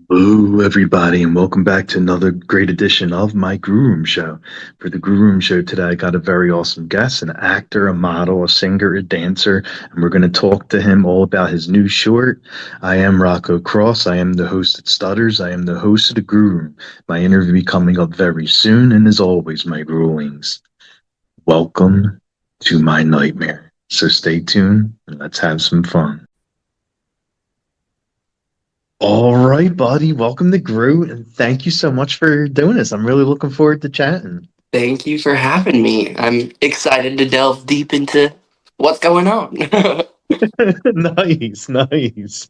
Hello, everybody, and welcome back to another great edition of my Grue Rume Show. For the Grue Rume Show today, I got a very awesome guest, an actor, a model, a singer, a dancer, and we're going to talk to him all about his new short. I am Rocco Cross. I am the host at Stutters. I am the host of the Grue Room. My interview will be coming up very soon, and as always, my Gruelings, welcome to my nightmare. So stay tuned, and let's have some fun. All right, buddy. Welcome to Groot, and thank you so much for doing this. I'm really looking forward to chatting. Thank you for having me. I'm excited to delve deep into what's going on. Nice, nice.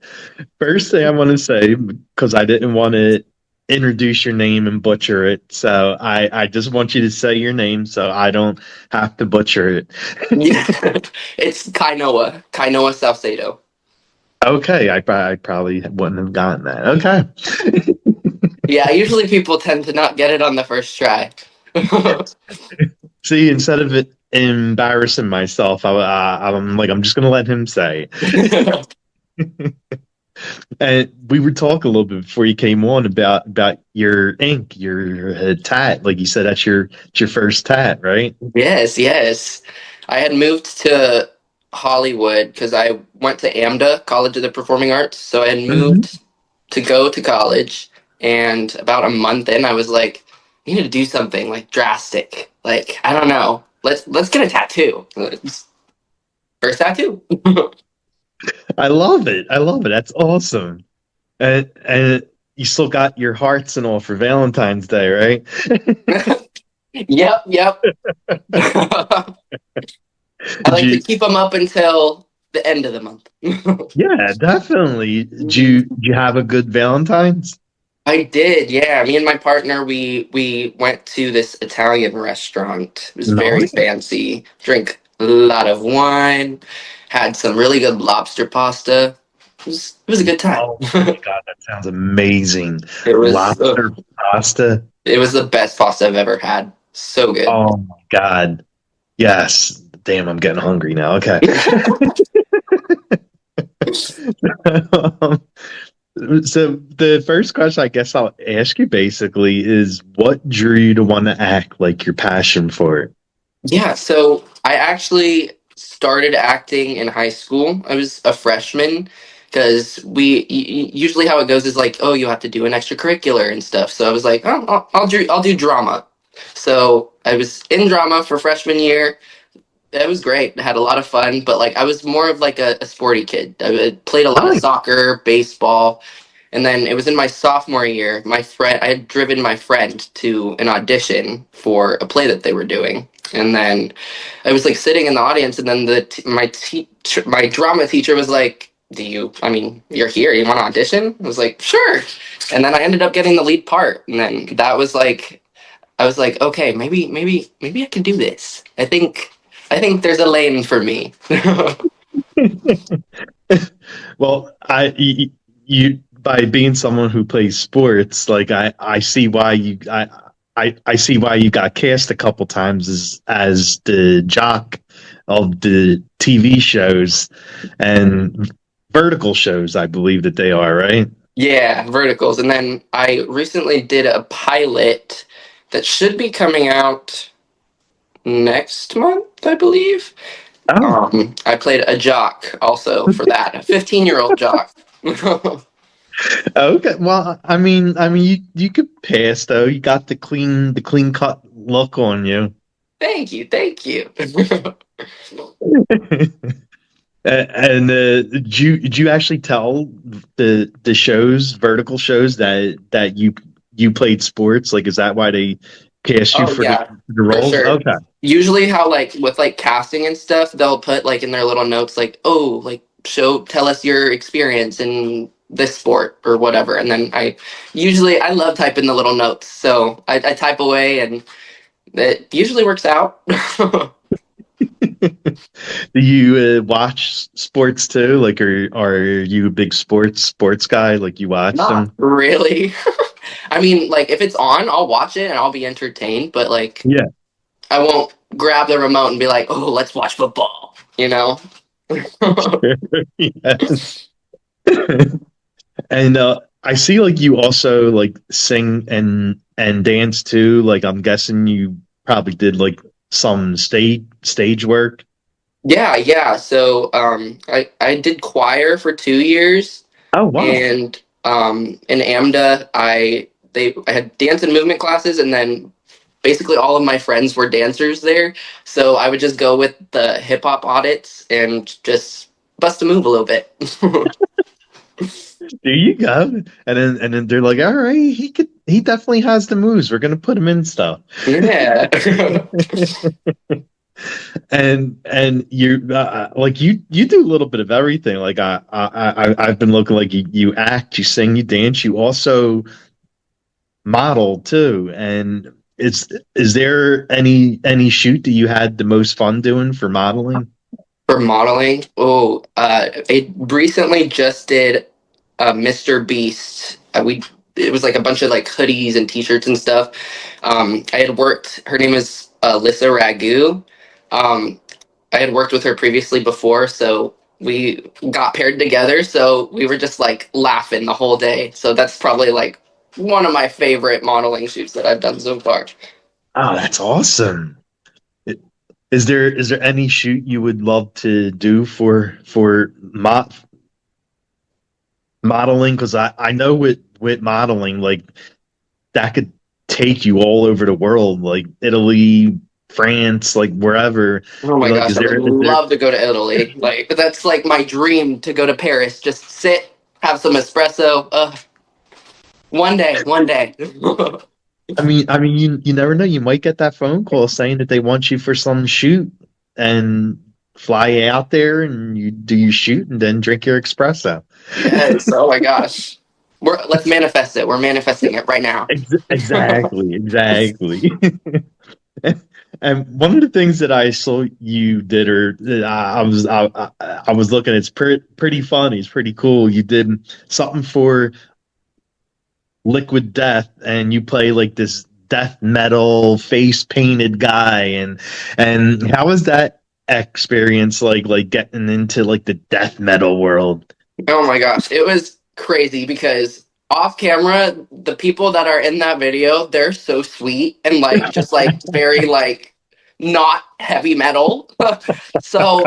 First thing I want to say, because I didn't want to introduce your name and butcher it, so I just want you to say your name so I don't have to butcher it. Yeah. It's Kiahnoa Saucedo. Okay, I probably wouldn't have gotten that. Okay. Yeah, usually people tend to not get it on the first try. See, instead of it embarrassing myself, I'm like, I'm just gonna let him say. And we were talking a little bit before you came on about your ink, your tat. Like you said, it's your first tat, right? Yes, yes. I had moved to Hollywood because I went to AMDA, College of the Performing Arts. So I had Hmm. moved to go to college, and about a month in, I was like, I need to do something like drastic. Like, I don't know. Let's get a tattoo. First tattoo. I love it. I love it. That's awesome. And you still got your hearts and all for Valentine's Day, right? Yep, yep. I Did like to you? keep them up until the end of the month. Yeah, definitely. Did you have a good Valentine's? I did, yeah. Me and my partner, we went to this Italian restaurant. It was No. very fancy. Drink a lot of wine. Had some really good lobster pasta. It was a good time. Oh my God, that sounds amazing. It was Lobster pasta. it was the best pasta I've ever had. So good. Oh my God. Yes. Damn, I'm getting hungry now. Okay. So the first question I guess I'll ask you basically is what drew you to want to act, like your passion for it? Yeah, so I actually started acting in high school. I was a freshman because usually how it goes is like, oh, you have to do an extracurricular and stuff. So I was like, oh, I'll do drama. So I was in drama for freshman year. It was great. I had a lot of fun, but like I was more of like a sporty kid. I played a lot of Nice. soccer, baseball, and then it was in my sophomore year. I had driven my friend to an audition for a play that they were doing, and then I was like sitting in the audience, and then my drama teacher was like, "Do you? I mean, you're here. You want to audition?" I was like, "Sure," and then I ended up getting the lead part, and then that was like, I was like, "Okay, maybe I can do this. I think there's a lane for me." Well, you by being someone who plays sports, like I see why I see why you got cast a couple times as the jock of the TV shows and vertical shows, I believe that they are, right? Yeah, verticals. And then I recently did a pilot that should be coming out next month, I believe. Oh, I played a jock also for that, a 15-year-old jock. okay. Well, you could pass though. You got the clean cut look on you. Thank you, thank you. And did you actually tell the shows, vertical shows that you played sports? Like, is that why they cast you Oh yeah, for the for roles? sure. Okay. Usually how like with like casting and stuff, they'll put like in their little notes like, "Oh, like tell us your experience in this sport or whatever." And then I love typing the little notes. So I type away and it usually works out. Do you watch sports too? Like, are you a big sports guy? Like, you watch Not them? really. I mean, like if it's on, I'll watch it and I'll be entertained, but like Yeah. I won't grab the remote and be like, "Oh, let's watch football," you know? Yes. And I see like you also like sing and dance too. Like I'm guessing you probably did like some stage work. Yeah, yeah. So I did choir for 2 years, Oh wow. and in AMDA I had dance and movement classes, and then basically all of my friends were dancers there. So I would just go with the hip hop audits and just bust a move a little bit. There you go. And then they're like, all right, he definitely has the moves. We're gonna put him in stuff. Yeah. And you like you do a little bit of everything. Like I've been looking like you act, you sing, you dance, you also model too. And is there any shoot that you had the most fun doing for modeling? For modeling, I recently just did Mr. Beast. It was like a bunch of like hoodies and T-shirts and stuff. I had worked. Her name is Alyssa Ragu. Um, I had worked with her previously before, so we got paired together. So we were just like laughing the whole day. So that's probably like one of my favorite modeling shoots that I've done so far. Oh, that's awesome. Is there any shoot you would love to do for modeling? Because I know with modeling, like that could take you all over the world, like Italy, France, like wherever. Oh my Like, gosh, I would is there? love to go to Italy. Like that's like my dream to go to Paris. Just sit, have some espresso. One day, one day. I mean, you never know. You might get that phone call saying that they want you for some shoot, and fly out there, and you do your shoot, and then drink your espresso. Yes. Oh my gosh. Let's manifest it. We're manifesting it right now. Exactly, exactly. And one of the things that I saw you did, or that I was looking, it's pretty funny. It's pretty cool. You did something for Liquid Death, and you play like this death metal face painted guy, and how was that experience like getting into like the death metal world? Oh my gosh, it was crazy because off camera, the people that are in that video, they're so sweet and like just like very like not heavy metal. So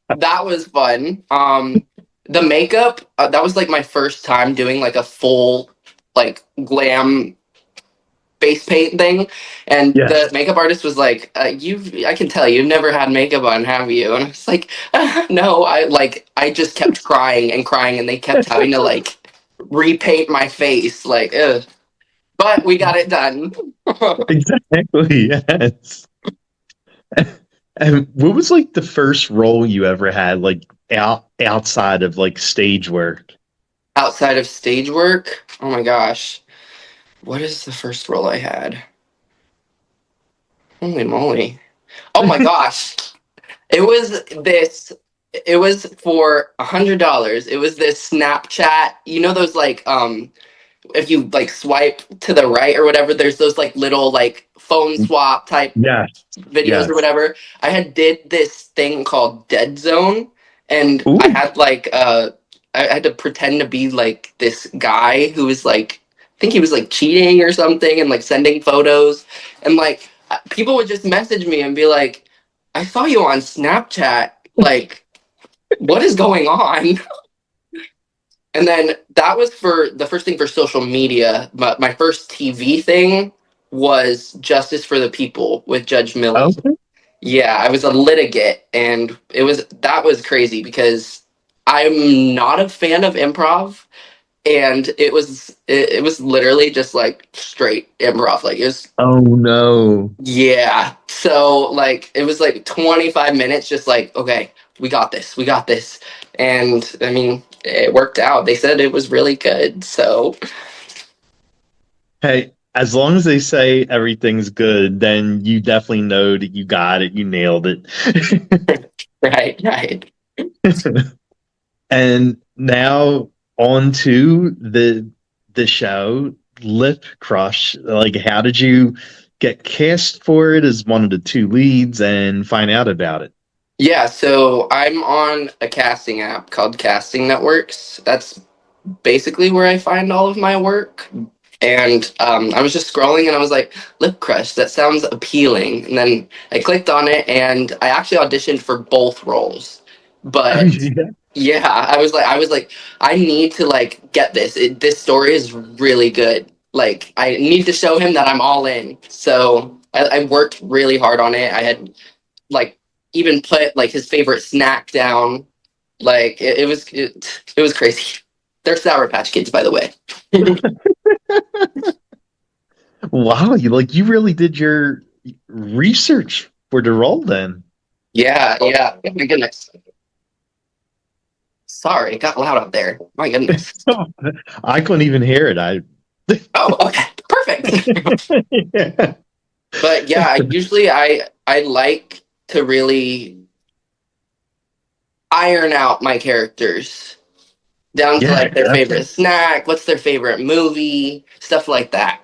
that was fun. The makeup, that was like my first time doing like a full like glam face paint thing, and the Yes. makeup artist was like, I can tell you've never had makeup on, have you?" And I was like, no, I just kept crying and crying, and they kept having to like repaint my face, like, ugh. But we got it done. Exactly. Yes. And what was like the first role you ever had, like outside of like stage work? Outside of stage work, oh my gosh, what is the first role I had? Holy moly. Oh my gosh. It was this. It was for $100. It was this Snapchat. You know those like if you like swipe to the right or whatever, there's those like little like phone swap type Yes. videos or Yes. whatever. I had did this thing called Dead Zone, and I Ooh. had like I had to pretend to be like this guy who was like, I think he was like cheating or something and like sending photos, and like people would just message me and be like, I saw you on Snapchat, like what is going on? And then that was for the first thing for social media, but my first TV thing was Justice for the People with Judge Millie. Okay. Yeah, I was a litigant, and that was crazy because I'm not a fan of improv, and it was literally just like straight improv. Like it was, Oh no. yeah. So like it was like 25 minutes, just like, okay, we got this, and I mean it worked out. They said it was really good, so Hey, as long as they say everything's good, then you definitely know that you got it, you nailed it. right, right. And now on to the show, Lip Crush. Like, how did you get cast for it as one of the two leads and find out about it? Yeah, so I'm on a casting app called Casting Networks. That's basically where I find all of my work. And I was just scrolling and I was like, Lip Crush, that sounds appealing. And then I clicked on it and I actually auditioned for both roles. Oh, But yeah. yeah, I was like, I need to like get this. This story is really good. Like, I need to show him that I'm all in. So I worked really hard on it. I had like even put like his favorite snack down. Like it was crazy. They're Sour Patch Kids, by the way. Wow, you really did your research for the role then. Yeah, yeah. Oh my goodness. Sorry, it got loud out there. My goodness. I couldn't even hear it. Oh, okay. Perfect. Yeah. But yeah, I like to really iron out my characters down to Yeah, like their favorite definitely. snack, what's their favorite movie, stuff like that.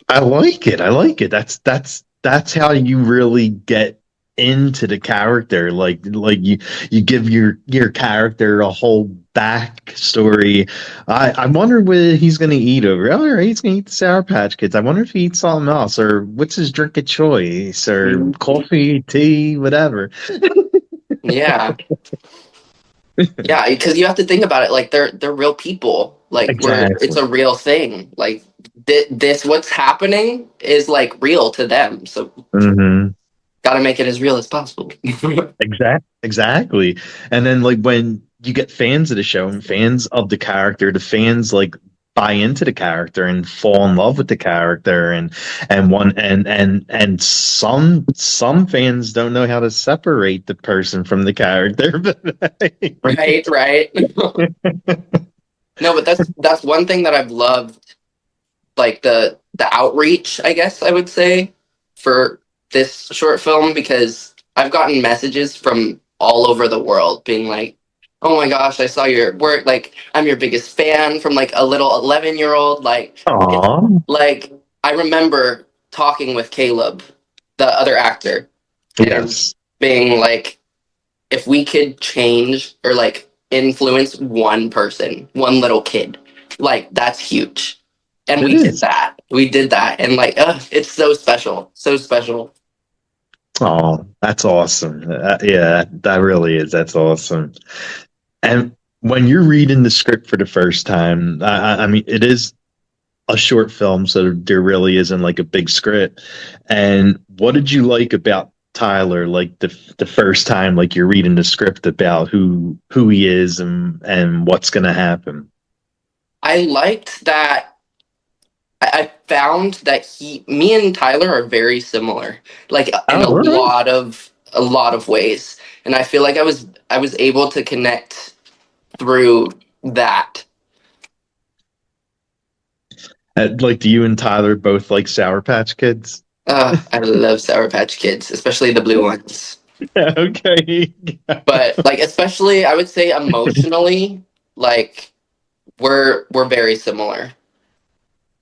I like it. I like it. That's how you really get into the character. Like you give your character a whole backstory. I wonder what he's gonna eat over. All right, he's gonna eat the Sour Patch Kids. I wonder if he eats something else, or what's his drink of choice, or Mhm. coffee, tea, whatever. Yeah. Yeah, because you have to think about it like they're real people. Like we're it's Exactly. a real thing. Like this what's happening is like real to them. So Hmm. got to make it as real as possible. Exactly. And then like when you get fans of the show and fans of the character, the fans like buy into the character and fall in love with the character and some fans don't know how to separate the person from the character. Right, right. No, but that's one thing that I've loved, like the outreach, I guess I would say, for this short film because I've gotten messages from all over the world being like, "Oh my gosh, I saw your work. Like, I'm your biggest fan from like a little 11-year-old." Like, it's Aw, like I remember talking with Caleb, the other actor, and yes. being like, if we could change or like influence one person, one little kid, like that's huge. And It we did is. that. We did that. And like, it's so special. So special. Oh, that's awesome. Yeah, that really is. That's awesome. And when you're reading the script for the first time, I mean, it is a short film, so there really isn't like a big script. And what did you like about Tyler, like the first time, like you're reading the script about who he is and what's gonna happen? I liked that. I found that me and Tyler are very similar, like in Oh, all right. a lot of ways. And I feel like I was able to connect through that. Like, do you and Tyler both like Sour Patch Kids? I love Sour Patch Kids, especially the blue ones. Okay. But like especially I would say emotionally, like we're very similar.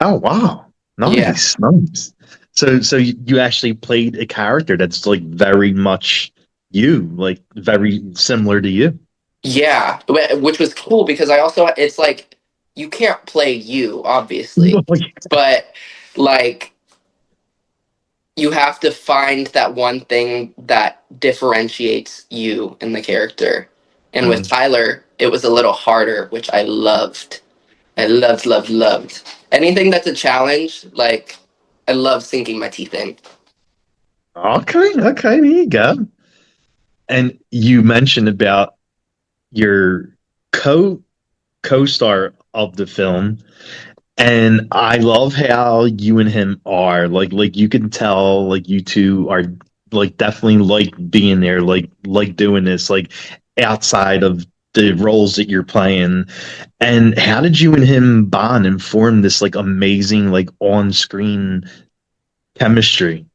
Oh, wow. Yeah. Nice, nice. So you actually played a character that's like very much you, like very similar to you. Yeah, which was cool because I also it's like you can't play you obviously, but like you have to find that one thing that differentiates you and the character. And with Mm. Tyler, it was a little harder, which I loved. I loved, loved, loved. Anything that's a challenge, like I love sinking my teeth in. Okay, okay, there you go. And you mentioned about your co co-star of the film, and I love how you and him are like you can tell like you two are like definitely like being there, like doing this like outside of the roles that you're playing. And how did you and him bond and form this like amazing like on-screen chemistry?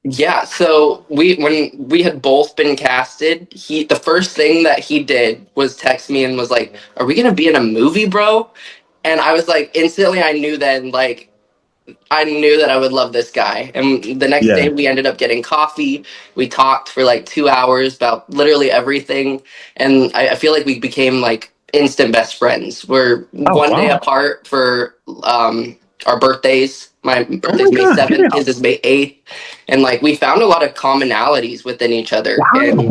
Yeah, so we when we had both been casted, he the first thing that he did was text me and was like, "Are we gonna be in a movie, bro?" And I was like, instantly, I knew then, like, I knew that I would love this guy. And the next Yeah. day, we ended up getting coffee. We talked for like 2 hours about literally everything, and I feel like we became like instant best friends. We're Oh one day wow. apart for our birthdays. My Oh my birthday's May God. 7th, Yeah. his is May 8th. And like we found a lot of commonalities within each other. And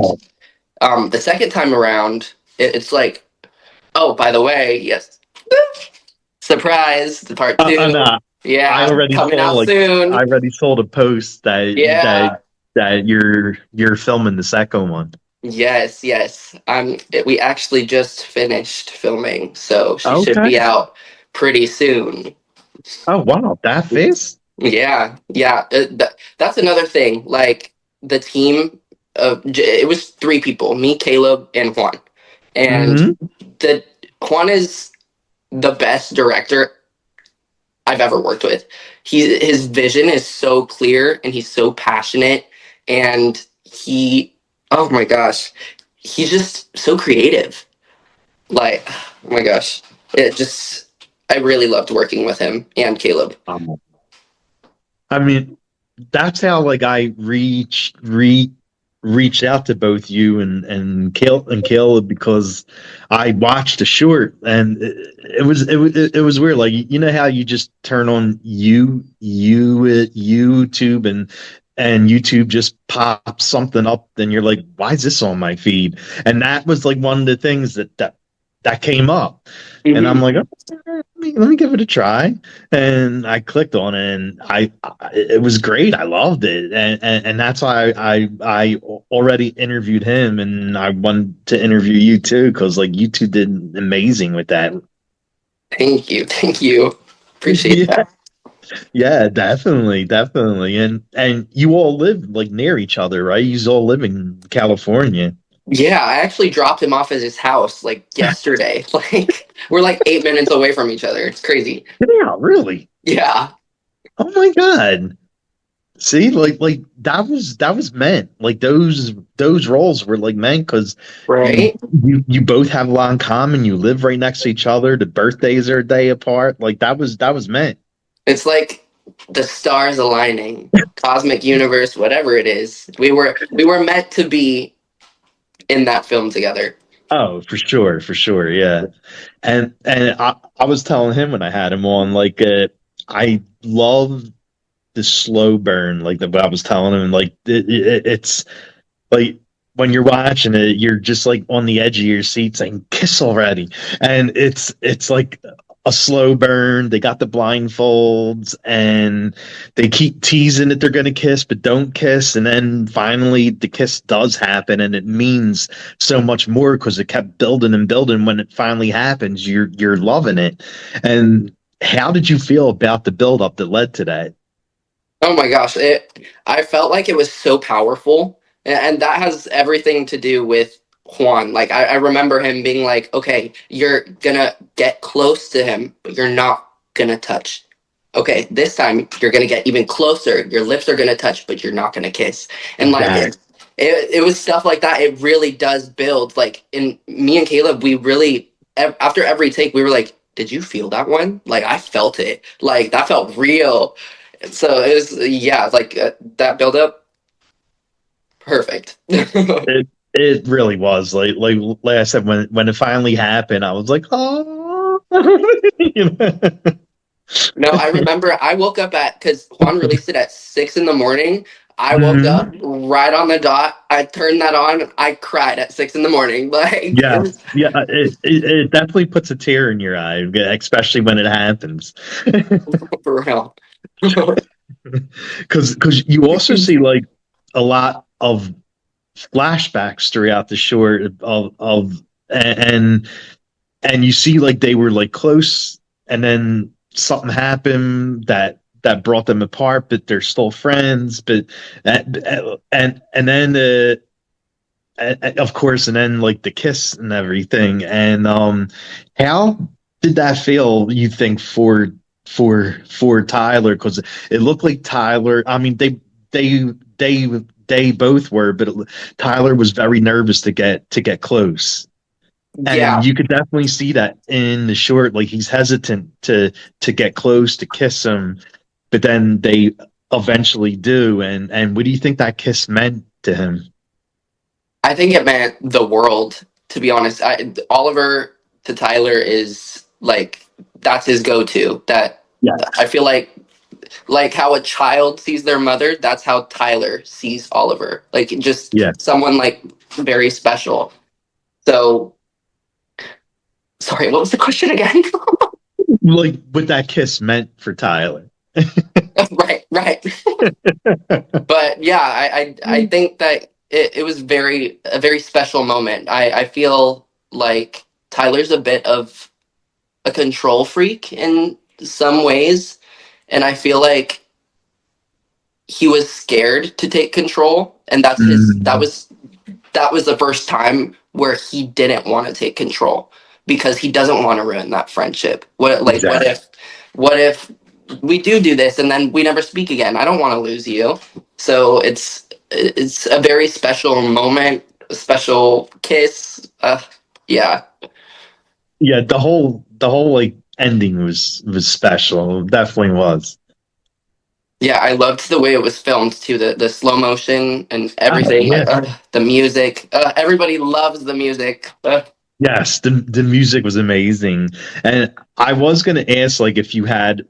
Wow. the second time around, it's like, oh, by the way, yes, surprise, part And two. I Yeah, already coming saw out like I soon. already saw the post Yeah. that you're filming the second one. Yes, yes. We actually just finished filming, so she should Okay. be out pretty soon. Oh wow, that face. Yeah, yeah. That's another thing. Like the team of it was three people: me, Caleb, and Juan. And Mm-hmm. the Juan is the best director I've ever worked with. His vision is so clear and he's so passionate, and he, oh my gosh, he's just so creative. Like, oh my gosh, it just I really loved working with him and Caleb. I mean, that's how like I reached out to both you and Caleb because I watched a short and it was weird. Like you know how you just turn on YouTube and YouTube just pops something up and you're like, why is this on my feed? And that was like one of the things that came up. And I'm Hmm. like, oh, let me give it a try. And I clicked on it, and it was great. I loved it, and that's why I already interviewed him, and I wanted to interview you too, because like you two did amazing with that. Thank you, thank you. Appreciate Yeah, that. yeah, definitely, definitely, and you all live like near each other, right? You all live in California. Yeah, I actually dropped him off at his house like yesterday. Like we're like 8 minutes away from each other. It's crazy. Yeah, really. Yeah. Oh my God. See, like that was meant. Like those roles were like meant because you Right. you both have a lot in common. You live right next to each other. The birthdays are a day apart. Like that was meant. It's like the stars aligning, cosmic universe, whatever it is. We were meant to be in that film together. Oh, for sure, yeah. And I was telling him when I had him on, like I love the slow burn. Like the I was telling him, like it's like when you're watching it, you're just like on the edge of your seat saying "kiss already," and it's like a slow burn. They got the blindfolds, and they keep teasing that they're going to kiss, but don't kiss, and then finally the kiss does happen, and it means so much more because it kept building and building. When it finally happens, you're loving it. And how did you feel about the build up that led to that? Oh my gosh, I felt like it was so powerful, and that has everything to do with Juan. Like I remember him being like, "Okay, you're gonna get close to him, but you're not gonna touch. Okay, this time you're gonna get even closer. Your lips are gonna touch, but you're not gonna kiss." And like Exactly. it was stuff like that. It really does build. Like in me and Caleb, we really after every take, we were like, "Did you feel that one? Like I felt it. Like that felt real." So it was, yeah, like that build up, perfect. It really was like I said when it finally happened, I was like, oh, you know? No, I remember I woke up at, because Juan released it at 6 in the morning. I woke up Mhm. right on the dot. I turned that on. I cried at 6 in the morning. Like it Yeah, was yeah. It definitely puts a tear in your eye, especially when it happens. for real. Because you also see like a lot of flashbacks throughout the short of and and you see like they were like close and then something happened that brought them apart but they're still friends but and then of course and then like the kiss and everything and how did that feel you think for Tyler because it looked like Tyler I mean they they they both were but Tyler was very nervous to get close and Yeah, you could definitely see that in the short. Like he's hesitant to get close to kiss him, but then they eventually do. And what do you think that kiss meant to him? I think it meant the world, to be honest. Oliver. to Tyler is like that's his go-to. That I Yes. feel like how a child sees their mother, that's how Tyler sees Oliver. Like just Yeah. someone like very special. So sorry, what was the question again? Like what that kiss meant for Tyler. Right, right. But yeah, I think that it was a very special moment. I feel like Tyler's a bit of a control freak in some ways, and I feel like he was scared to take control, and Mm, that was the first time where he didn't want to take control because he doesn't want to ruin that friendship. exactly. What if we do this and then we never speak again? I don't want to lose you. So it's a very special moment, a special kiss. Yeah. Yeah, the whole like ending was special. It definitely was. Yeah, I loved the way it was filmed too, the slow motion and Oh everything. yeah. Like the music, everybody loves the music. Yes, the music was amazing. And I was gonna ask like if you had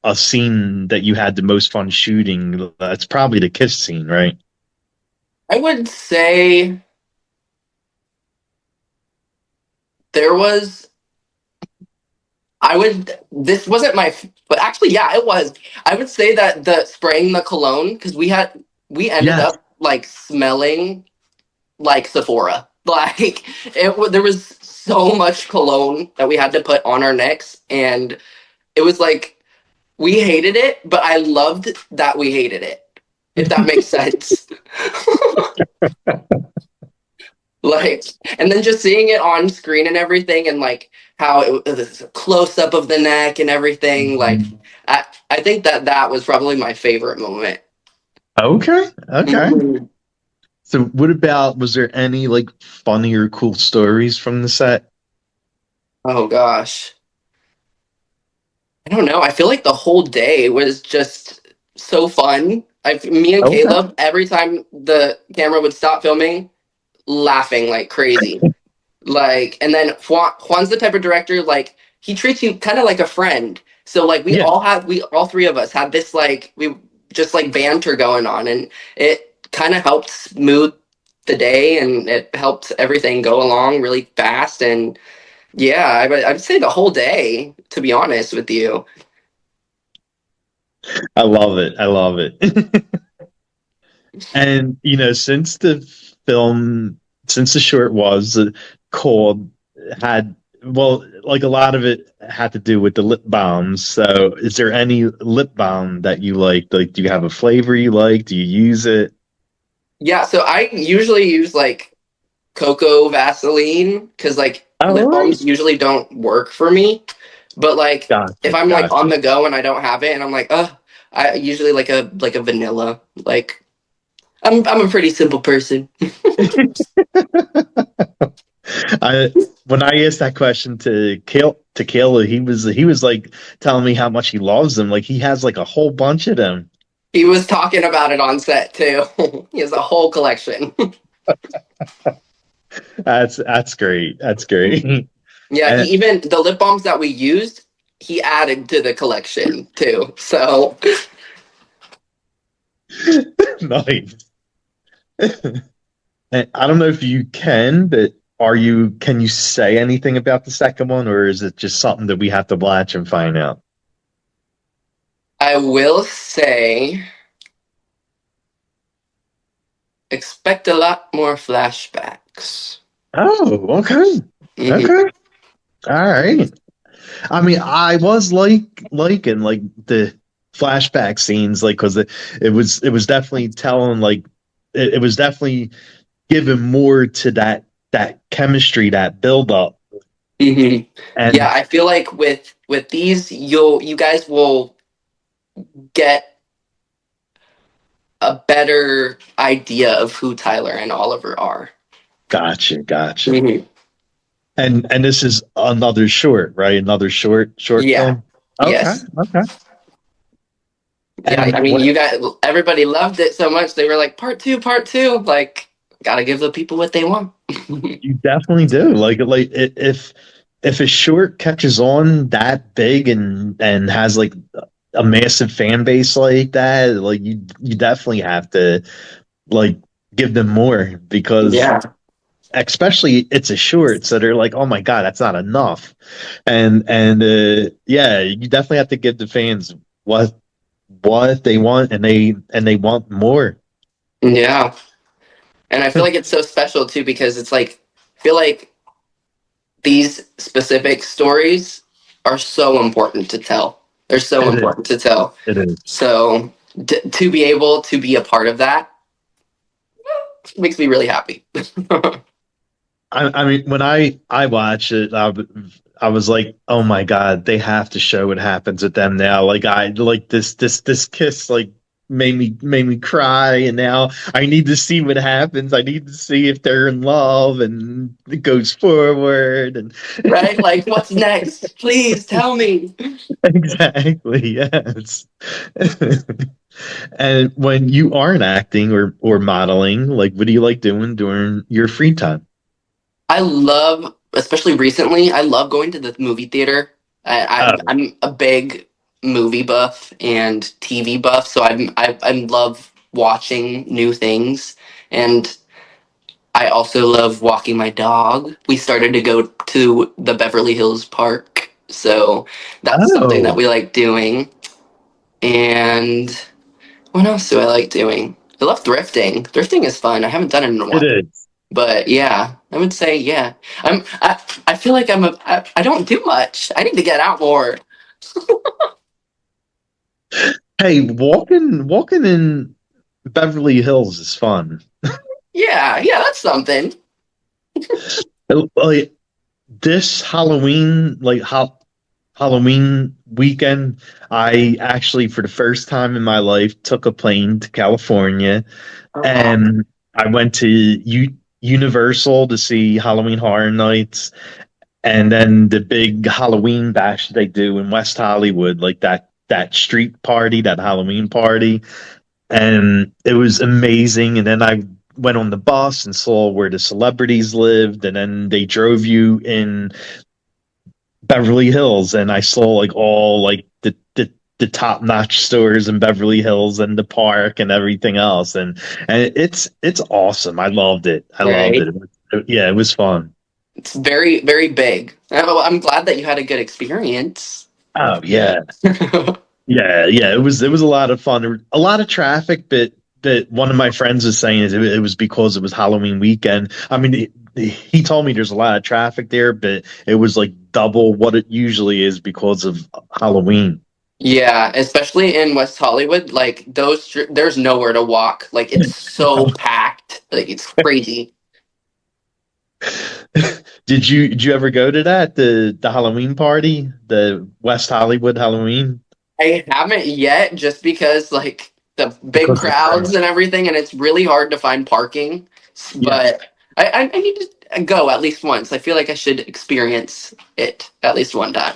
a scene that you had the most fun shooting. That's probably the kiss scene, right? I would say there was I would. This wasn't but actually, yeah, it was. I would say that the spraying the cologne because we ended Yes. up like smelling like Sephora. Like there was so much cologne that we had to put on our necks, and it was like we hated it, but I loved that we hated it. If that makes sense. Like, and then just seeing it on screen and everything, and like how it was a close up of the neck and everything. Like, Mhm. I think that that was probably my favorite moment. Okay. Okay. Mhm. So what about was there any like funny or cool stories from the set? Oh gosh, I don't know. I feel like the whole day was just so fun. Me and Okay. Caleb, every time the camera would stop filming, laughing like crazy. Like, and then Juan's the type of director, like, he treats you kind of like a friend. So, like, Yeah. we all three of us had this, like, we just like banter going on, and it kind of helped smooth the day and it helped everything go along really fast. And yeah, I'd say the whole day, to be honest with you. I love it. I love it. And since the film, since the short was called, had well, like a lot of it had to do with the lip balms. So, is there any lip balm that you like? Like, do you have a flavor you like? Do you use it? Yeah, so I usually use like cocoa Vaseline because like All lip right, balms usually don't work for me. But like if gotcha, I'm like on gotcha. the go and I don't have it and I'm like, I usually like a vanilla. Like I'm a pretty simple person. I when I asked that question to Kayla, he was like telling me how much he loves them. Like he has like a whole bunch of them. He was talking about it on set too. He has a whole collection. That's great. That's great. Yeah, he And even the lip balms that we used, he added to the collection too. So nice. And I don't know if you can, but can you say anything about the second one, or is it just something that we have to watch and find out? I will say expect a lot more flashbacks. Oh, okay. Hmm. Okay. All right. I mean, I was liking like the flashback scenes, like because it was definitely telling like it was definitely giving more to that chemistry, that build up, Hmm. Yeah, and I feel like with these, you guys will get a better idea of who Tyler and Oliver are. gotcha, gotcha. Hmm. And this is another short, right? Another short Yeah. film. Okay, Yes. okay. Yeah. And I mean, what you guys, everybody loved it so much. They were like, part two, part two. Like, gotta give the people what they want. you definitely do, like if a short catches on that big and has like a massive fan base like that, like you definitely have to like give them more because Yeah. especially it's a short, so they're like, oh my God, that's not enough. And yeah, you definitely have to give the fans what what they want and they want more. Yeah. And I feel like it's so special too because it's like I feel like these specific stories are so important to tell. They're so It is. important to tell. It is. So to be able to be a part of that makes me really happy. I mean, when I watch it, I was like, oh my God, they have to show what happens with them now. Like I like this kiss like made me cry, and now I need to see what happens. I need to see if they're in love and it goes forward and Right? Like, what's next? Please tell me. exactly, yes. And when you aren't acting or modeling, like what do you like doing during your free time? I love, especially recently, I love going to the movie theater. Oh, I'm a big movie buff and TV buff, so I love watching new things. And I also love walking my dog. We started to go to the Beverly Hills Park, so that's something that oh, we like doing. And what else do I like doing? I love thrifting. Thrifting is fun. I haven't done it in a it while. is. But yeah, I would say yeah. I feel like I don't do much. I need to get out more. Hey, walking in Beverly Hills is fun. Yeah, yeah, that's something. Like this Halloween, Halloween weekend, I actually for the first time in my life took a plane to California Oh wow. and I went to Universal to see Halloween Horror Nights and then the big Halloween bash they do in West Hollywood, like that street party, that Halloween party. And it was amazing. And then I went on the bus and saw where the celebrities lived, and then they drove you in Beverly Hills, and I saw like all like the top notch stores in Beverly Hills and the park and everything else, and it's awesome. I loved it. I loved Right. it. Yeah, it was fun. It's very, very big. Oh, I'm glad that you had a good experience. Oh yeah. Yeah, it was a lot of fun. There was a lot of traffic, but one of my friends was saying is it was because it was Halloween weekend. I mean, he told me there's a lot of traffic there, but it was like double what it usually is because of Halloween. Yeah, especially in West Hollywood, like there's nowhere to walk. Like it's so packed. Like it's crazy. Did you ever go to that the Halloween party, the West Hollywood Halloween? I haven't yet just because like the big Because of the crowd. crowds and everything, and it's really hard to find parking. Yeah, But I need to go at least once. I feel like I should experience it at least one time.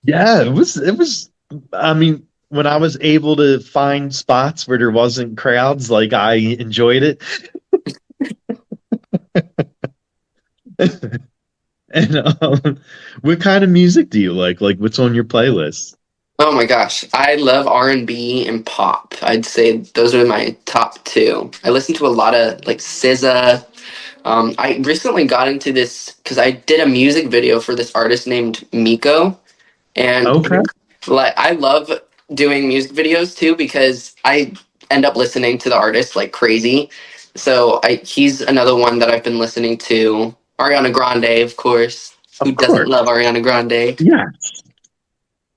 yeah, it was. I mean, when I was able to find spots where there wasn't crowds, like I enjoyed it. And what kind of music do you like? Like, what's on your playlist? Oh my gosh, I love R&B and pop. I'd say those are my top two. I listen to a lot of like SZA. I recently got into this because I did a music video for this artist named Miko, and Okay. like I love doing music videos too because I end up listening to the artist like crazy. So he's another one that I've been listening to. Ariana Grande, of course. Who Of doesn't course. love Ariana Grande? Yeah.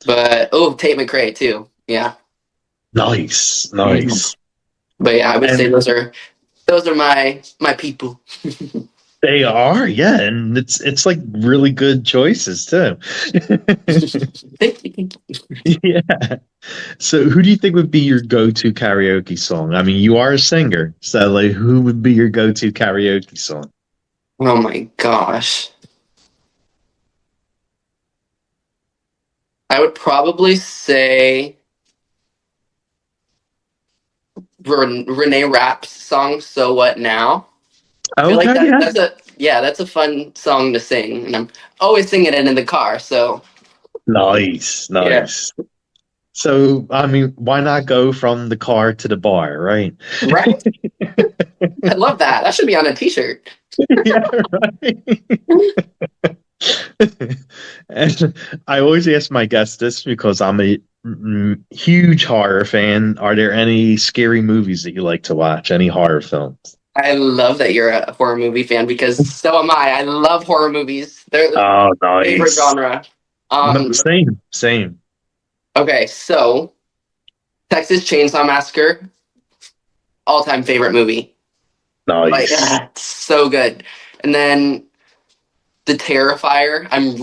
But oh, Tate McRae too. Yeah. Nice. Mhm. Nice. But yeah, I would say And those are my people. they are, yeah, and it's like really good choices too. Thank you, thank you. Yeah. So who do you think would be your go-to karaoke song? I mean, you are a singer, so like who would be your go-to karaoke song? Oh my gosh. I would probably say Renee Rapp's song "So What Now." I feel like Okay, yeah. that's a Yeah, that's a fun song to sing, and I'm always singing it in the car. So Nice, yeah, nice. So, I mean, why not go from the car to the bar, right? right. I love that. That should be on a T-shirt. Yeah, right. And I always ask my guests this because I'm a huge horror fan. Are there any scary movies that you like to watch? Any horror films? I love that you're a horror movie fan because so am I. I love horror movies. They're my Oh, favorite nice. genre. No, Um, same, same. okay, so Texas Chainsaw Massacre, all-time favorite movie. Like, Nice. it's so good. And then The Terrifier. I'm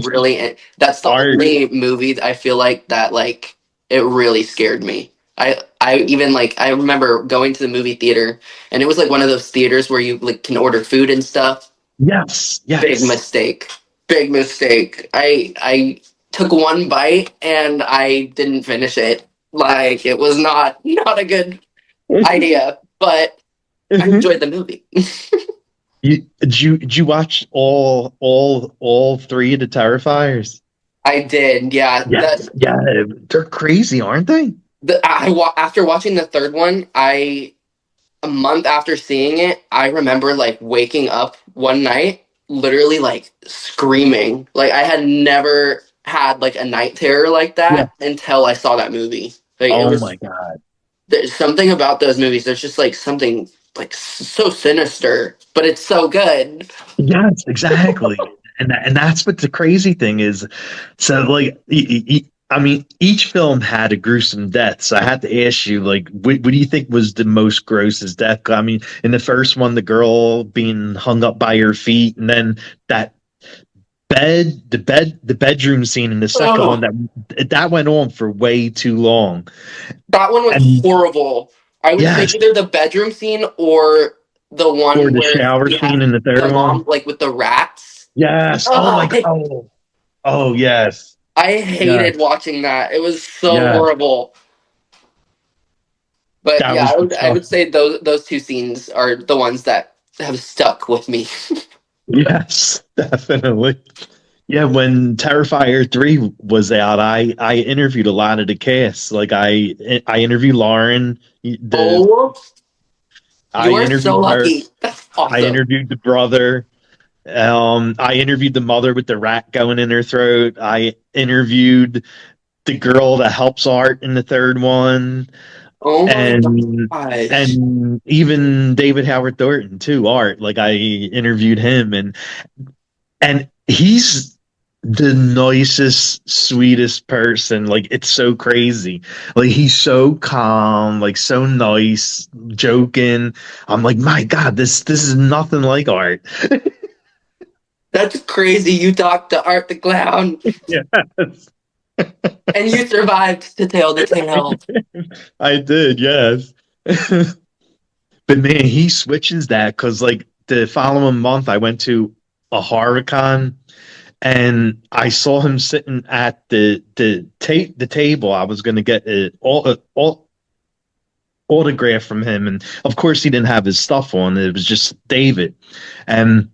really that's the Art. only movie that I feel like that like it really scared me. I even like I remember going to the movie theater and it was like one of those theaters where you like can order food and stuff. Yes, Big yes. mistake. Big mistake. I took one bite and I didn't finish it. Like it was not a good idea, but I enjoyed the movie. Did you watch all three of the Terrifiers? I did. Yeah, Yeah, that yeah, they're crazy, aren't they? after watching the third one, I a month after seeing it, I remember like waking up one night, literally like screaming. Like I had never had like a night terror like Yeah. that until I saw that movie. Like it Oh was my God. there's something about those movies. There's just like something like so sinister, but it's so good. Yes, exactly. And that's what the crazy thing is. So like I mean, each film had a gruesome death. So I had to ask you, like, what do you think was the most grossest death? I mean, in the first one, the girl being hung up by her feet, and then that the bedroom scene in the second one Oh, that went on for way too long. that one was And horrible. I would say yes, either the bedroom scene or the or one the where shower he scene had in the the third mom one. like with the rats. Yes. Oh my Oh, God. Oh, oh yes. I Yes. hated watching that. It was so Yes. horrible. But That yeah, was the I tough. would say those two scenes are the ones that have stuck with me. Yes, definitely. Yeah, when Terrifier 3 was out, I interviewed a lot of the cast. Like I interviewed Lauren, the Oh, I you are so interviewed her, lucky. That's I awesome. interviewed the brother. I interviewed the mother with the rat going in her throat. I interviewed the girl that helps Art in the third one, Oh my and gosh. and even David Howard Thornton too. Art, like I interviewed him, and he's the nicest, sweetest person. Like it's so crazy. Like he's so calm, like so nice, joking. I'm like, my God, this is nothing like Art. That's crazy. You talked to Art the Clown Yes. and you survived to tell the tale. I did, yes. But man, he switches that because like the following month I went to a HorrorCon and I saw him sitting at the table. I was going to get all autograph from him, and of course he didn't have his stuff on. It was just David, and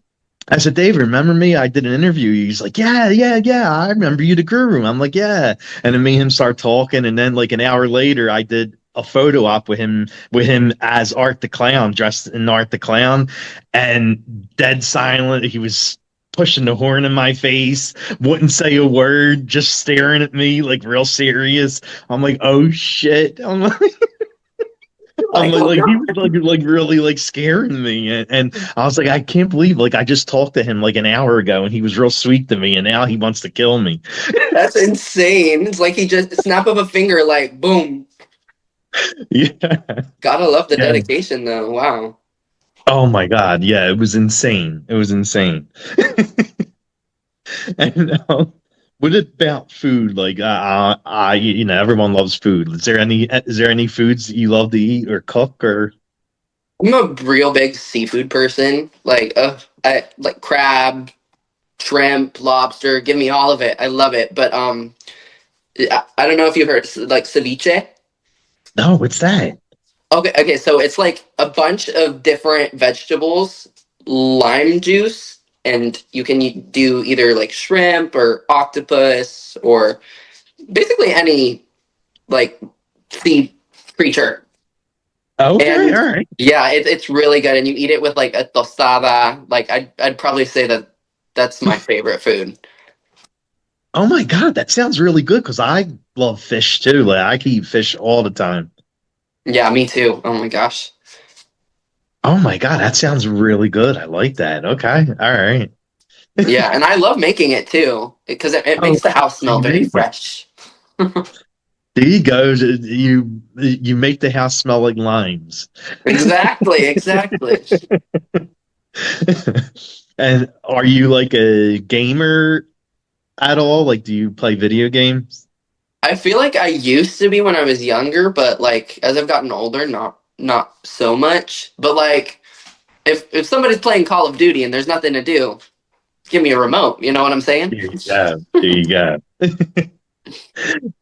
I said, David, remember me? I did an interview. He's like, yeah, yeah, yeah. I remember you, the Grue Room. I'm like, yeah. And then me and him start talking. And then like an hour later, I did a photo op with him as Art the Clown, dressed in Art the Clown, and dead silent. He was pushing the horn in my face, wouldn't say a word, just staring at me like real serious. I'm like, oh shit. You're I'm like, oh like he was god. like really like scaring me, and I was like, I can't believe like I just talked to him like an hour ago, and he was real sweet to me, and now he wants to kill me. That's insane. It's like he just snap of a finger, like boom. Yeah, Gotta love the yeah. dedication though. Wow. Oh my God, yeah, it was insane. It was insane. And what about food? Like, everyone loves food. Is there any foods that you love to eat or cook or? I'm a real big seafood person. Like, I like crab, shrimp, lobster. Give me all of it. I love it. But I don't know if you've heard like ceviche. No, what's that? Okay, so it's like a bunch of different vegetables lime juice, and you can do either like shrimp or octopus or basically any like sea creature. Okay, And all right. yeah, it's really good, and you eat it with like a tostada. Like I'd probably say that that's my favorite food. Oh my God, that sounds really good because I love fish too. Like I can eat fish all the time. Yeah, me too. Oh my gosh. Oh my God, that sounds really good. I like that. Okay, all right. Yeah, and I love making it too because it Oh, makes the house smell you very make it. fresh. There you go. You make the house smell like limes. Exactly, exactly. And are you like a gamer at all? Like, do you play video games? I feel like I used to be when I was younger, but like as I've gotten older, not so much. But like if somebody's playing Call of Duty and there's nothing to do, give me a remote. You know what I'm saying? There you go. There you go.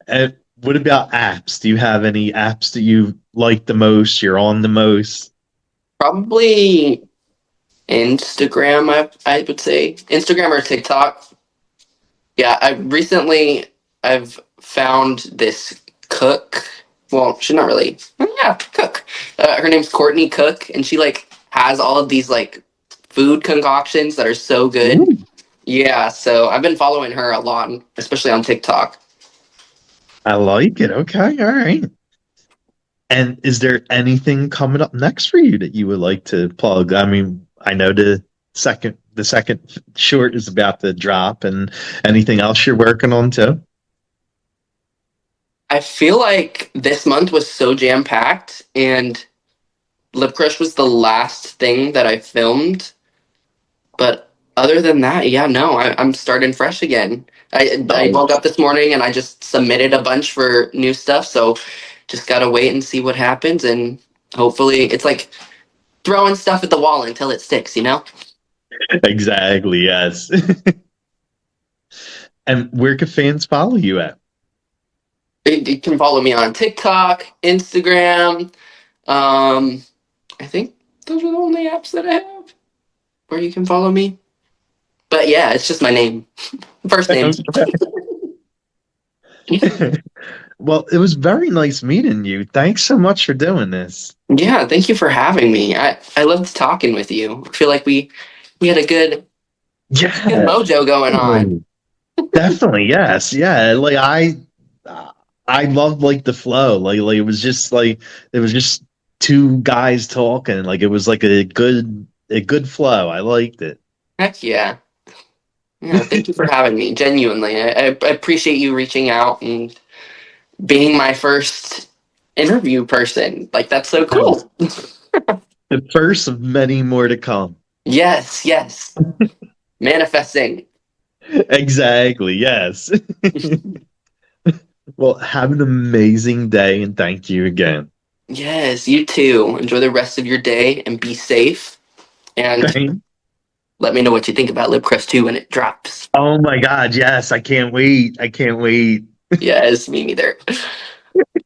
And what about apps? Do you have any apps that you like the most? You're on the most? Probably Instagram. I would say Instagram or TikTok. Yeah, I've found this cook. Well, she's not really. Yeah, cook. Her name's Courtney Cook, and she like has all of these like food concoctions that are so good. Ooh, Yeah, so I've been following her a lot, especially on TikTok. I like it. Okay, all right. And is there anything coming up next for you that you would like to plug? I mean, I know the second short is about to drop, and anything else you're working on too? I feel like this month was so jam packed, and Lip Crush was the last thing that I filmed. But other than that, yeah, no, I'm starting fresh again. I woke Nice. up this morning and I just submitted a bunch for new stuff, so just gotta wait and see what happens, and hopefully it's like throwing stuff at the wall until it sticks, you know? Exactly, yes. And where can fans follow you at? You can follow me on TikTok, Instagram. Um, I think those are the only apps that I have where you can follow me. But yeah, it's just my name, first name. Well, it was very nice meeting you. Thanks so much for doing this. Yeah, thank you for having me. I loved talking with you. I feel like we had a good Yeah, mojo going on. definitely. Definitely, yes. Yeah, like I loved like the flow. Like it was just two guys talking. Like it was like a good flow. I liked it. Heck yeah. Yeah, thank you for having me. Genuinely. I appreciate you reaching out and being my first interview person. Like that's so Yes. cool. The first of many more to come. Yes, yes. Manifesting. Exactly, yes. Well, have an amazing day and thank you again. Yes, you too. Enjoy the rest of your day and be safe. And Thank let me know what you think about Lip Crust 2 when it drops. Oh my God, yes, I can't wait. I can't wait. Yes, me neither.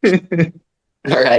All right.